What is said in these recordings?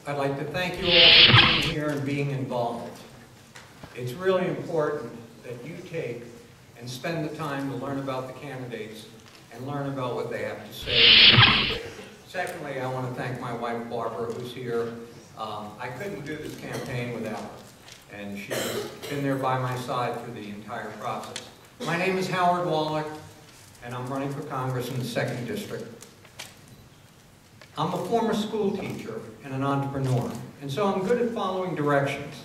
I'd like to thank you all for being here and being involved. It's really important that you take and spend the time to learn about the candidates and learn about what they have to say. Secondly, I want to thank my wife, Barbara, who's here. I couldn't do this campaign without her, and she's been there by my side through the entire process. My name is Howard Wallack, and I'm running for Congress in the 2nd District. I'm a former school teacher and an entrepreneur, and so I'm good at following directions.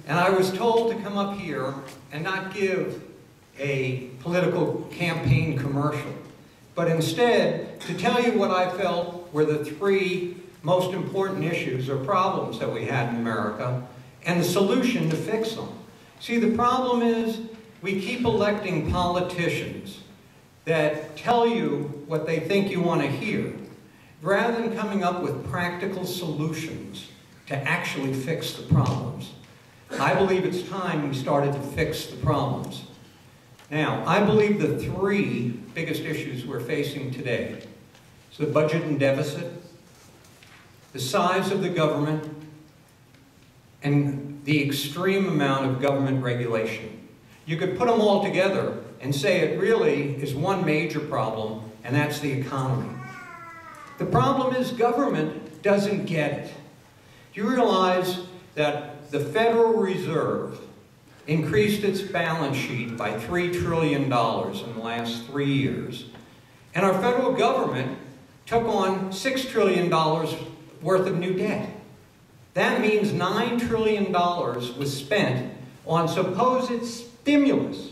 And I was told to come up here and not give a political campaign commercial, but instead to tell you what I felt were the 3 most important issues or problems that we had in America and the solution to fix them. See, the problem is we keep electing politicians that tell you what they think you want to hear, rather than coming up with practical solutions to actually fix the problems. I believe it's time we started to fix the problems. Now, I believe the 3 biggest issues we're facing today is the budget and deficit, the size of the government, and the extreme amount of government regulation. You could put them all together and say it really is one major problem, and that's the economy. The problem is government doesn't get it. Do you realize that the Federal Reserve increased its balance sheet by $3 trillion in the last 3 years, and our federal government took on $6 trillion worth of new debt? That means $9 trillion was spent on supposed stimulus.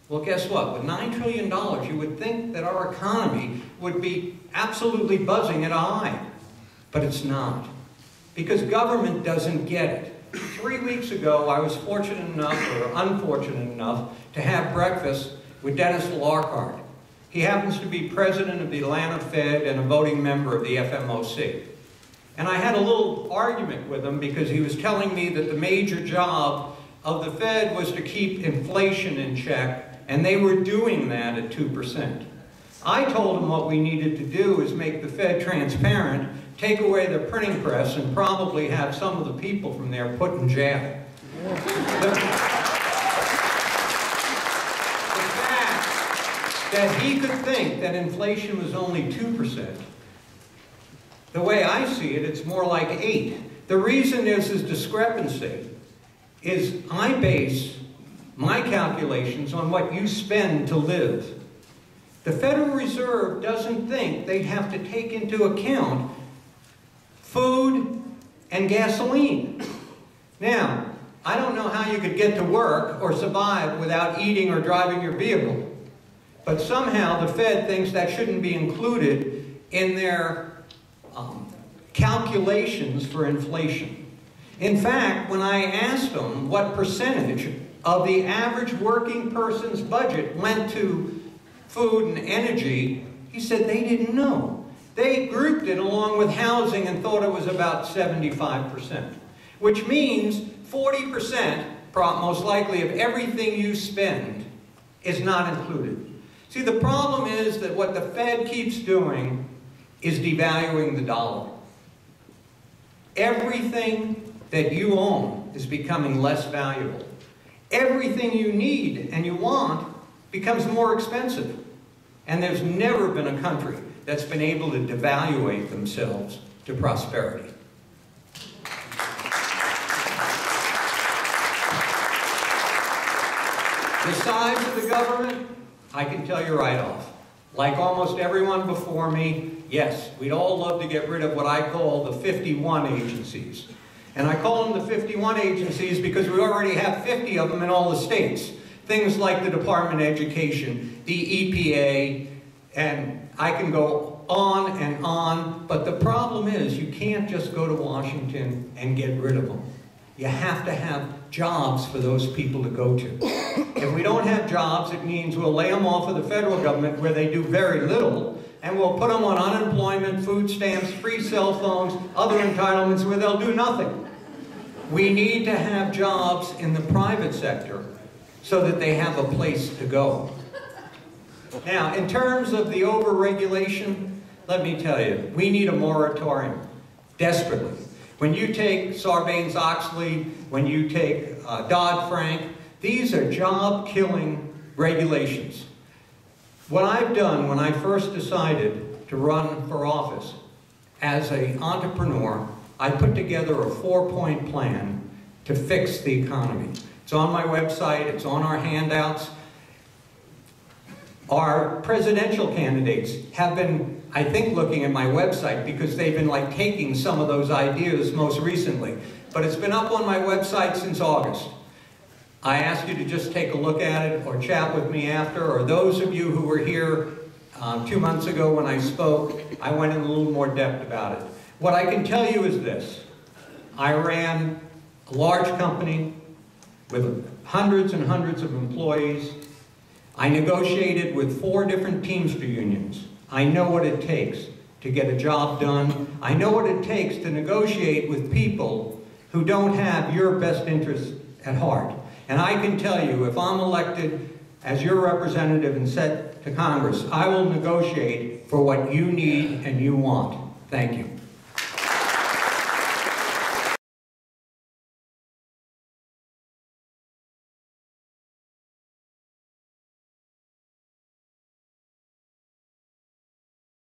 Well, guess what? With $9 trillion, you would think that our economy would be absolutely buzzing at a high. But it's not. Because government doesn't get it. 3 weeks ago, I was fortunate enough, or unfortunate enough, to have breakfast with Dennis Larkart. He happens to be president of the Atlanta Fed and a voting member of the FMOC. And I had a little argument with him because he was telling me that the major job of the Fed was to keep inflation in check, and they were doing that at 2%. I told him what we needed to do is make the Fed transparent, take away the printing press, and probably have some of the people from there put in jail. The fact that he could think that inflation was only 2%, the way I see it, it's more like 8. The reason there's this discrepancy is I base my calculations on what you spend to live. The Federal Reserve doesn't think they'd have to take into account food and gasoline. Now, I don't know how you could get to work or survive without eating or driving your vehicle, but somehow the Fed thinks that shouldn't be included in their calculations for inflation. In fact, when I asked them what percentage of the average working person's budget went to food and energy, he said they didn't know. They grouped it along with housing and thought it was about 75%, which means 40%, most likely, of everything you spend is not included. See, the problem is that what the Fed keeps doing is devaluing the dollar. Everything that you own is becoming less valuable. Everything you need and you want becomes more expensive. And there's never been a country that's been able to devaluate themselves to prosperity. The size of the government, I can tell you right off. Like almost everyone before me, yes, we'd all love to get rid of what I call the 51 agencies. And I call them the 51 agencies because we already have 50 of them in all the states. Things like the Department of Education, the EPA, and I can go on and on. But the problem is you can't just go to Washington and get rid of them. You have to have jobs for those people to go to. If we don't have jobs, it means we'll lay them off of the federal government where they do very little, and we'll put them on unemployment, food stamps, free cell phones, other entitlements where they'll do nothing. We need to have jobs in the private sector so that they have a place to go. Now, in terms of the overregulation, let me tell you, we need a moratorium, desperately. When you take Sarbanes-Oxley, when you take Dodd-Frank, these are job-killing regulations. What I've done when I first decided to run for office, as an entrepreneur, I put together a 4-point plan to fix the economy. It's on my website, it's on our handouts. Our presidential candidates have been, I think, looking at my website because they've been like taking some of those ideas most recently. But it's been up on my website since August. I ask you to just take a look at it or chat with me after, or those of you who were here 2 months ago when I spoke, I went in a little more depth about it. What I can tell you is this. I ran a large company with hundreds and hundreds of employees. I negotiated with 4 different Teamster unions. I know what it takes to get a job done. I know what it takes to negotiate with people who don't have your best interests at heart. And I can tell you, if I'm elected as your representative and sent to Congress, I will negotiate for what you need and you want. Thank you.